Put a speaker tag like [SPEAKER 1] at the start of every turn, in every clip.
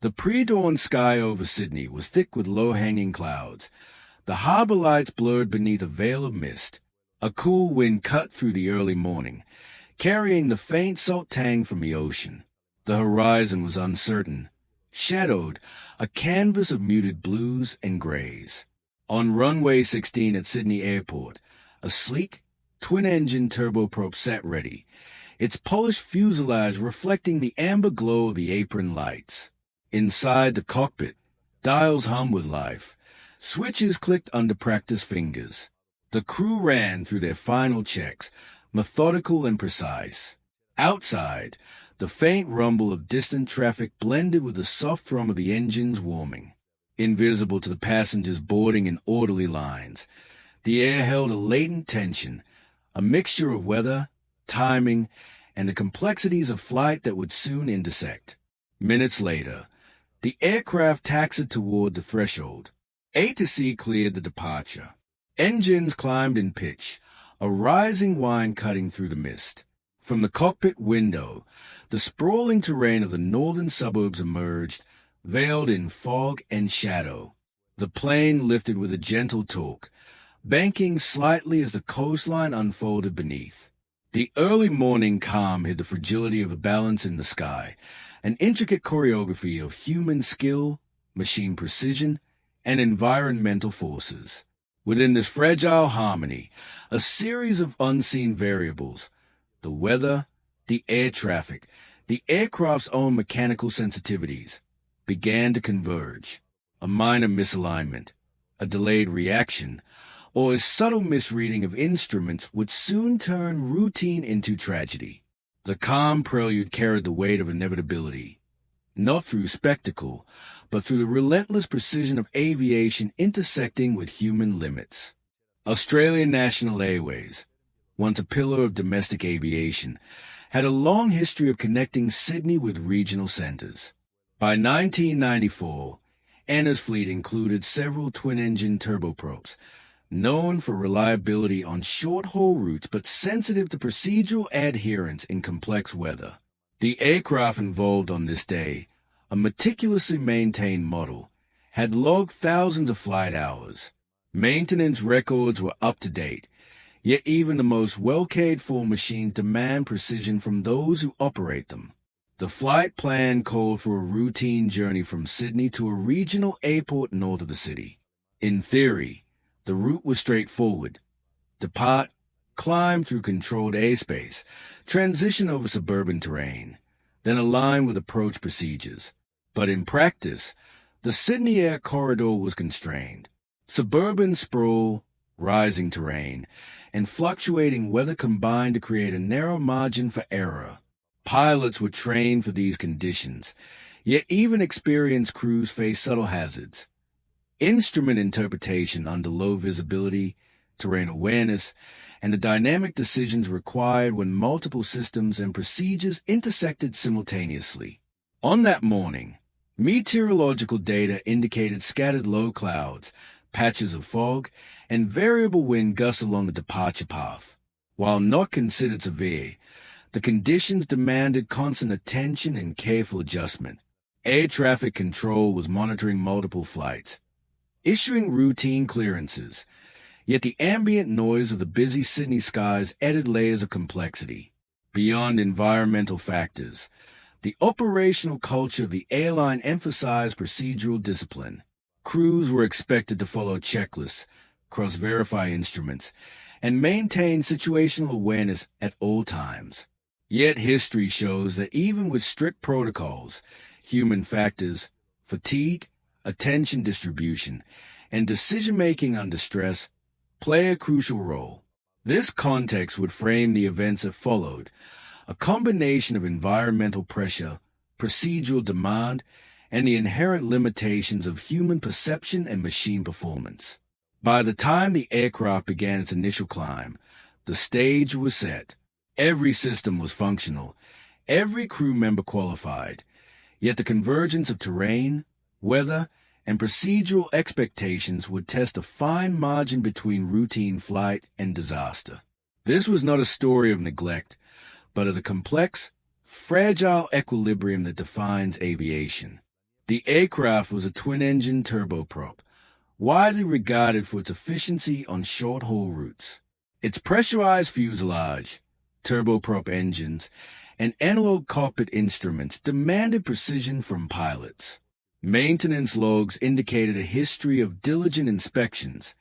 [SPEAKER 1] The pre-dawn sky over Sydney was thick with low-hanging clouds. The harbour lights blurred beneath a veil of mist. A cool wind cut through the early morning, carrying the faint salt tang from the ocean. The horizon was uncertain, shadowed, a canvas of muted blues and grays. On runway 16 at Sydney Airport, a sleek, twin-engine turboprop sat ready, its polished fuselage reflecting the amber glow of the apron lights. Inside the cockpit, dials hummed with life. Switches clicked under practiced fingers. The crew ran through their final checks, methodical and precise. Outside, the faint rumble of distant traffic blended with the soft thrum of the engines warming. Invisible to the passengers boarding in orderly lines, the air held a latent tension, a mixture of weather, timing, and the complexities of flight that would soon intersect. Minutes later, the aircraft taxied toward the threshold. A to C cleared the departure. Engines climbed in pitch, a rising whine cutting through the mist. From the cockpit window, the sprawling terrain of the northern suburbs emerged, veiled in fog and shadow. The plane lifted with a gentle torque, banking slightly as the coastline unfolded beneath. The early morning calm hid the fragility of the balance in the sky, an intricate choreography of human skill, machine precision, and environmental forces. Within this fragile harmony, a series of unseen variables, the weather, the air traffic, the aircraft's own mechanical sensitivities, began to converge. A minor misalignment, a delayed reaction, or a subtle misreading of instruments would soon turn routine into tragedy. The calm prelude carried the weight of inevitability, not through spectacle, but through the relentless precision of aviation intersecting with human limits. Australian National Airways, once a pillar of domestic aviation, had a long history of connecting Sydney with regional centres. By 1994, ANA's fleet included several twin-engine turboprops, known for reliability on short-haul routes but sensitive to procedural adherence in complex weather. The aircraft involved on this day, a meticulously maintained model, had logged thousands of flight hours. Maintenance records were up to date, yet even the most well-cared-for machines demand precision from those who operate them. The flight plan called for a routine journey from Sydney to a regional airport north of the city. In theory, the route was straightforward. Depart, climb through controlled airspace, transition over suburban terrain, then align with approach procedures. But in practice, the Sydney Air Corridor was constrained. Suburban sprawl, rising terrain, and fluctuating weather combined to create a narrow margin for error. Pilots were trained for these conditions, yet even experienced crews faced subtle hazards. Instrument interpretation under low visibility, terrain awareness, and the dynamic decisions required when multiple systems and procedures intersected simultaneously. On that morning, meteorological data indicated scattered low clouds, patches of fog, and variable wind gusts along the departure path. While not considered severe, the conditions demanded constant attention and careful adjustment. Air traffic control was monitoring multiple flights, issuing routine clearances, yet the ambient noise of the busy Sydney skies added layers of complexity. Beyond environmental factors, the operational culture of the airline emphasized procedural discipline. Crews were expected to follow checklists, cross-verify instruments, and maintain situational awareness at all times. Yet history shows that even with strict protocols, human factors, fatigue, attention distribution, and decision-making under stress play a crucial role. This context would frame the events that followed, a combination of environmental pressure, procedural demand, and the inherent limitations of human perception and machine performance. By the time the aircraft began its initial climb, the stage was set. Every system was functional, every crew member qualified, yet the convergence of terrain, weather, and procedural expectations would test a fine margin between routine flight and disaster. This was not a story of neglect, but of the complex, fragile equilibrium that defines aviation. The aircraft was a twin-engine turboprop, widely regarded for its efficiency on short-haul routes. Its pressurized fuselage, turboprop engines, and analog cockpit instruments demanded precision from pilots. Maintenance logs indicated a history of diligent inspections,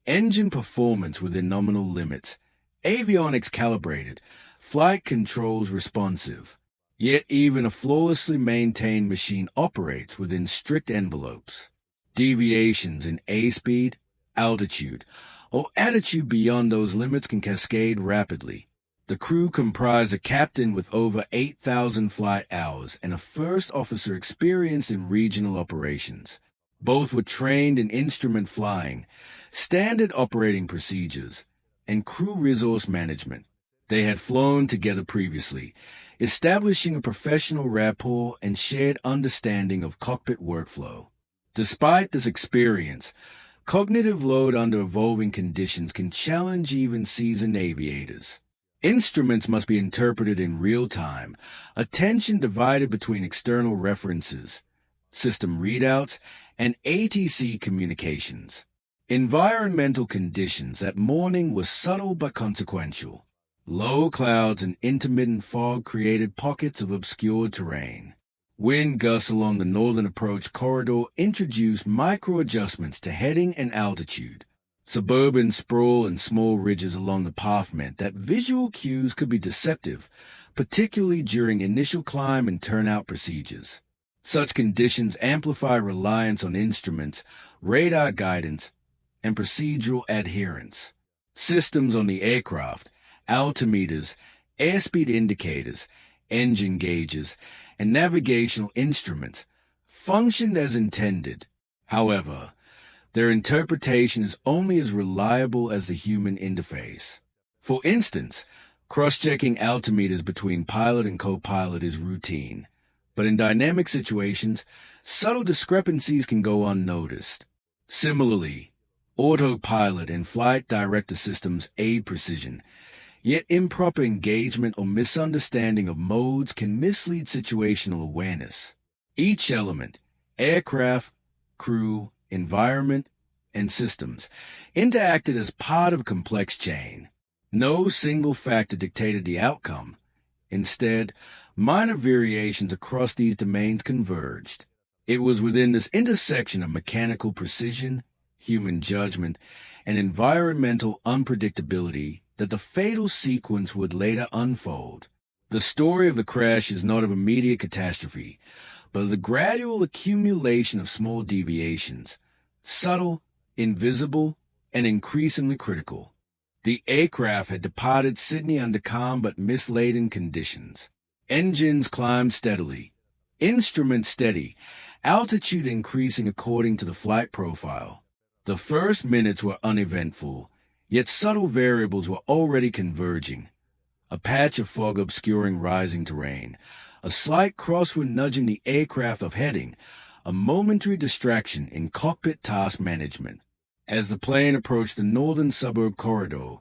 [SPEAKER 1] engine performance within nominal limits, avionics calibrated, flight controls responsive. Yet even a flawlessly maintained machine operates within strict envelopes. Deviations in airspeed, altitude, or attitude beyond those limits can cascade rapidly. The crew comprised a captain with over 8,000 flight hours and a first officer experienced in regional operations. Both were trained in instrument flying, standard operating procedures, and crew resource management. They had flown together previously, establishing a professional rapport and shared understanding of cockpit workflow. Despite this experience, cognitive load under evolving conditions can challenge even seasoned aviators. Instruments must be interpreted in real time, attention divided between external references, system readouts, and ATC communications. Environmental conditions that morning were subtle but consequential. Low clouds and intermittent fog created pockets of obscure terrain. Wind gusts along the northern approach corridor introduced micro-adjustments to heading and altitude. Suburban sprawl and small ridges along the path meant that visual cues could be deceptive, particularly during initial climb and turnout procedures. Such conditions amplify reliance on instruments, radar guidance, and procedural adherence. Systems on the aircraft, altimeters, airspeed indicators, engine gauges, and navigational instruments functioned as intended. However, their interpretation is only as reliable as the human interface. For instance, cross-checking altimeters between pilot and co-pilot is routine, but in dynamic situations, subtle discrepancies can go unnoticed. Similarly, autopilot and flight director systems aid precision, yet improper engagement or misunderstanding of modes can mislead situational awareness. Each element, aircraft, crew, environment, and systems, interacted as part of a complex chain. No single factor dictated the outcome. Instead, minor variations across these domains converged. It was within this intersection of mechanical precision, human judgment, and environmental unpredictability that the fatal sequence would later unfold. The story of the crash is not of immediate catastrophe, but of the gradual accumulation of small deviations, subtle, invisible, and increasingly critical. The aircraft had departed Sydney under calm but mist-laden conditions. Engines climbed steadily, instruments steady, altitude increasing according to the flight profile. The first minutes were uneventful, yet subtle variables were already converging. A patch of fog obscuring rising terrain, a slight crosswind nudging the aircraft of heading, a momentary distraction in cockpit task management. As the plane approached the northern suburb corridor,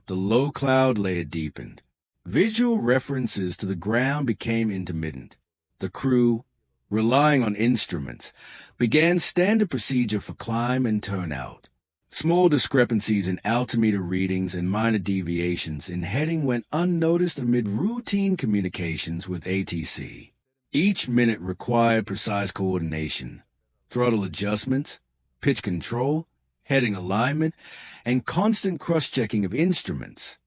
[SPEAKER 1] the low cloud layer deepened. Visual references to the ground became intermittent. The crew, relying on instruments, began standard procedure for climb and turnout. Small discrepancies in altimeter readings and minor deviations in heading went unnoticed amid routine communications with ATC. Each minute required precise coordination, throttle adjustments, pitch control, heading alignment, and constant cross-checking of instruments.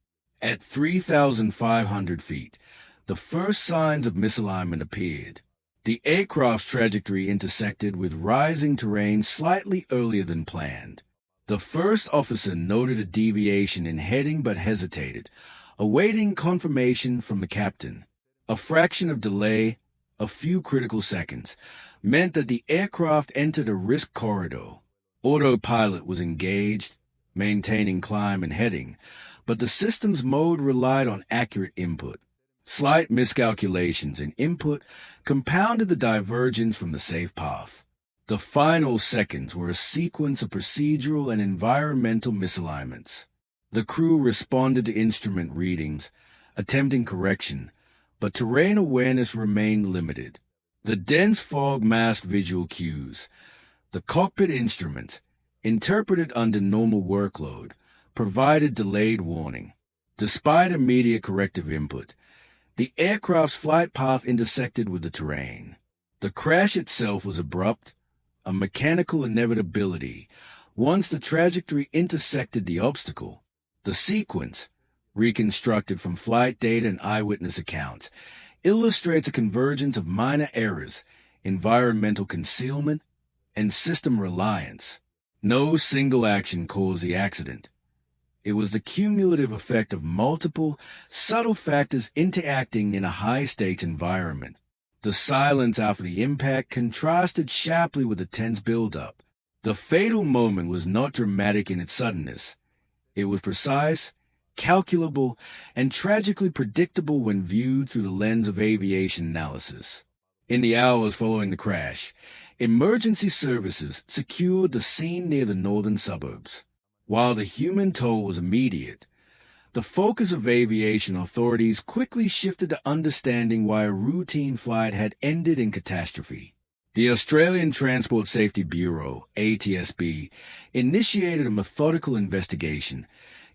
[SPEAKER 1] At 3,500 feet, the first signs of misalignment appeared. The aircraft's trajectory intersected with rising terrain slightly earlier than planned. The first officer noted a deviation in heading but hesitated, awaiting confirmation from the captain. A fraction of delay, a few critical seconds, meant that the aircraft entered a risk corridor. Autopilot was engaged, maintaining climb and heading, but the system's mode relied on accurate input. Slight miscalculations in input compounded the divergence from the safe path. The final seconds were a sequence of procedural and environmental misalignments. The crew responded to instrument readings, attempting correction, but terrain awareness remained limited. The dense fog masked visual cues. The cockpit instruments, interpreted under normal workload, provided delayed warning. Despite immediate corrective input, the aircraft's flight path intersected with the terrain. The crash itself was abrupt, a mechanical inevitability. Once the trajectory intersected the obstacle, the sequence, reconstructed from flight data and eyewitness accounts, illustrates a convergence of minor errors, environmental concealment, and system reliance. No single action caused the accident. It was the cumulative effect of multiple, subtle factors interacting in a high-stakes environment. The silence after the impact contrasted sharply with the tense build-up. The fatal moment was not dramatic in its suddenness. It was precise, calculable, and tragically predictable when viewed through the lens of aviation analysis. In the hours following the crash, emergency services secured the scene near the northern suburbs. While the human toll was immediate, the focus of aviation authorities quickly shifted to understanding why a routine flight had ended in catastrophe. The Australian Transport Safety Bureau, ATSB, initiated a methodical investigation,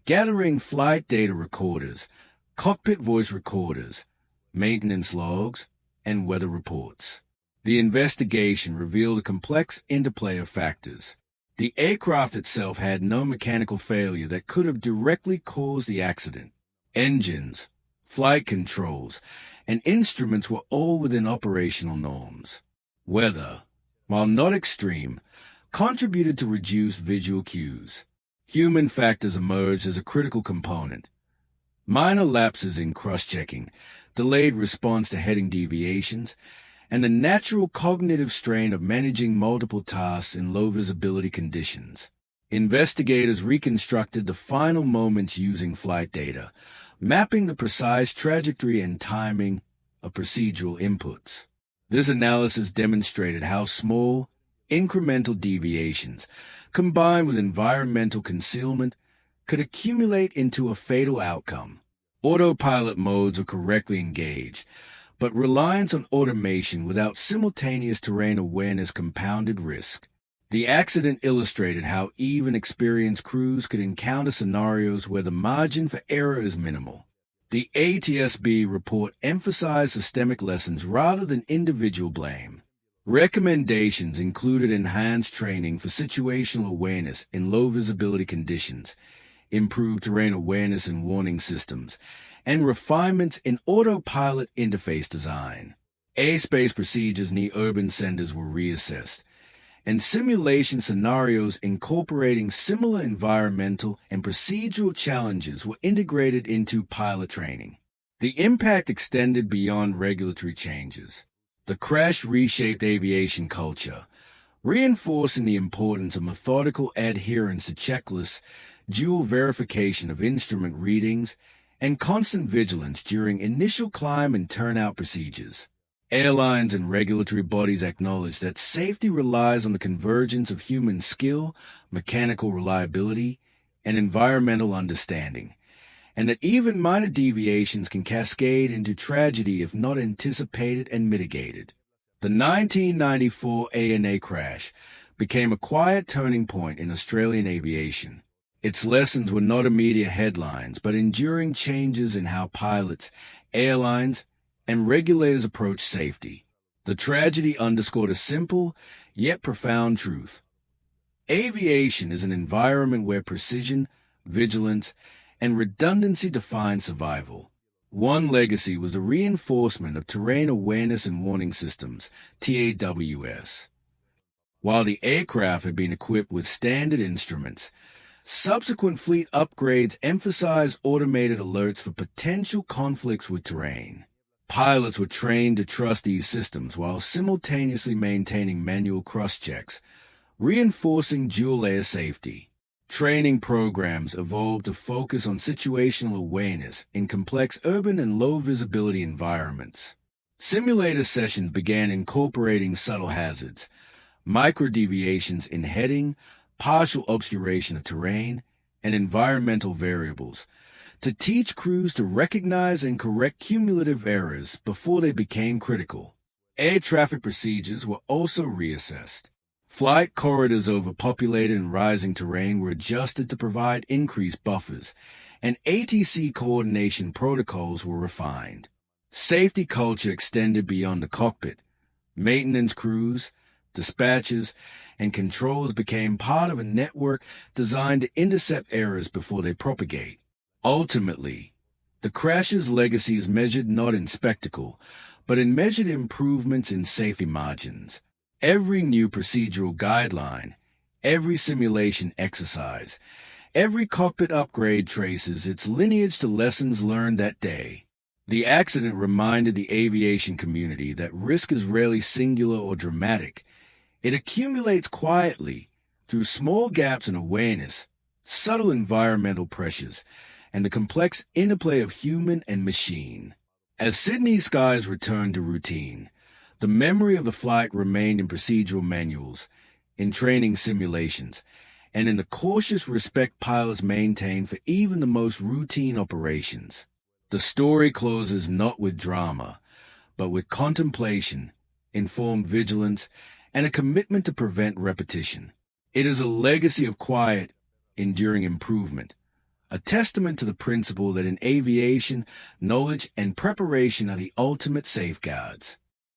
[SPEAKER 1] gathering flight data recorders, cockpit voice recorders, maintenance logs, and weather reports. The investigation revealed a complex interplay of factors. The aircraft itself had no mechanical failure that could have directly caused the accident. Engines, flight controls, and instruments were all within operational norms. Weather, while not extreme, contributed to reduced visual cues. Human factors emerged as a critical component. Minor lapses in cross-checking, delayed response to heading deviations, and the natural cognitive strain of managing multiple tasks in low-visibility conditions. Investigators reconstructed the final moments using flight data, mapping the precise trajectory and timing of procedural inputs. This analysis demonstrated how small, incremental deviations, combined with environmental concealment, could accumulate into a fatal outcome. Autopilot modes are correctly engaged, but reliance on automation without simultaneous terrain awareness compounded risk. The accident illustrated how even experienced crews could encounter scenarios where the margin for error is minimal. The ATSB report emphasized systemic lessons rather than individual blame. Recommendations included enhanced training for situational awareness in low-visibility conditions, improved terrain awareness and warning systems, and refinements in autopilot interface design. Airspace procedures near urban centers were reassessed, and simulation scenarios incorporating similar environmental and procedural challenges were integrated into pilot training. The impact extended beyond regulatory changes. The crash reshaped aviation culture, reinforcing the importance of methodical adherence to checklists, dual verification of instrument readings, and constant vigilance during initial climb and turnout procedures. Airlines and regulatory bodies acknowledge that safety relies on the convergence of human skill, mechanical reliability, and environmental understanding, and that even minor deviations can cascade into tragedy if not anticipated and mitigated. The 1994 ANA crash became a quiet turning point in Australian aviation. Its lessons were not immediate headlines, but enduring changes in how pilots, airlines, and regulators approach safety. The tragedy underscored a simple, yet profound truth. Aviation is an environment where precision, vigilance, and redundancy define survival. One legacy was the reinforcement of terrain awareness and warning systems, TAWS. While the aircraft had been equipped with standard instruments, subsequent fleet upgrades emphasized automated alerts for potential conflicts with terrain. Pilots were trained to trust these systems while simultaneously maintaining manual cross-checks, reinforcing dual-layer safety. Training programs evolved to focus on situational awareness in complex urban and low-visibility environments. Simulator sessions began incorporating subtle hazards, micro-deviations in heading, partial obscuration of terrain, and environmental variables, to teach crews to recognize and correct cumulative errors before they became critical. Air traffic procedures were also reassessed. Flight corridors over populated and rising terrain were adjusted to provide increased buffers, and ATC coordination protocols were refined. Safety culture extended beyond the cockpit. Maintenance crews, dispatches, and controls became part of a network designed to intercept errors before they propagate. Ultimately, the crash's legacy is measured not in spectacle, but in measured improvements in safety margins. Every new procedural guideline, every simulation exercise, every cockpit upgrade traces its lineage to lessons learned that day. The accident reminded the aviation community that risk is rarely singular or dramatic. It accumulates quietly through small gaps in awareness, subtle environmental pressures, and the complex interplay of human and machine. As Sydney skies returned to routine, the memory of the flight remained in procedural manuals, in training simulations, and in the cautious respect pilots maintained for even the most routine operations. The story closes not with drama, but with contemplation, informed vigilance, and a commitment to prevent repetition. It is a legacy of quiet, enduring improvement, a testament to the principle that in aviation, knowledge and preparation are the ultimate safeguards.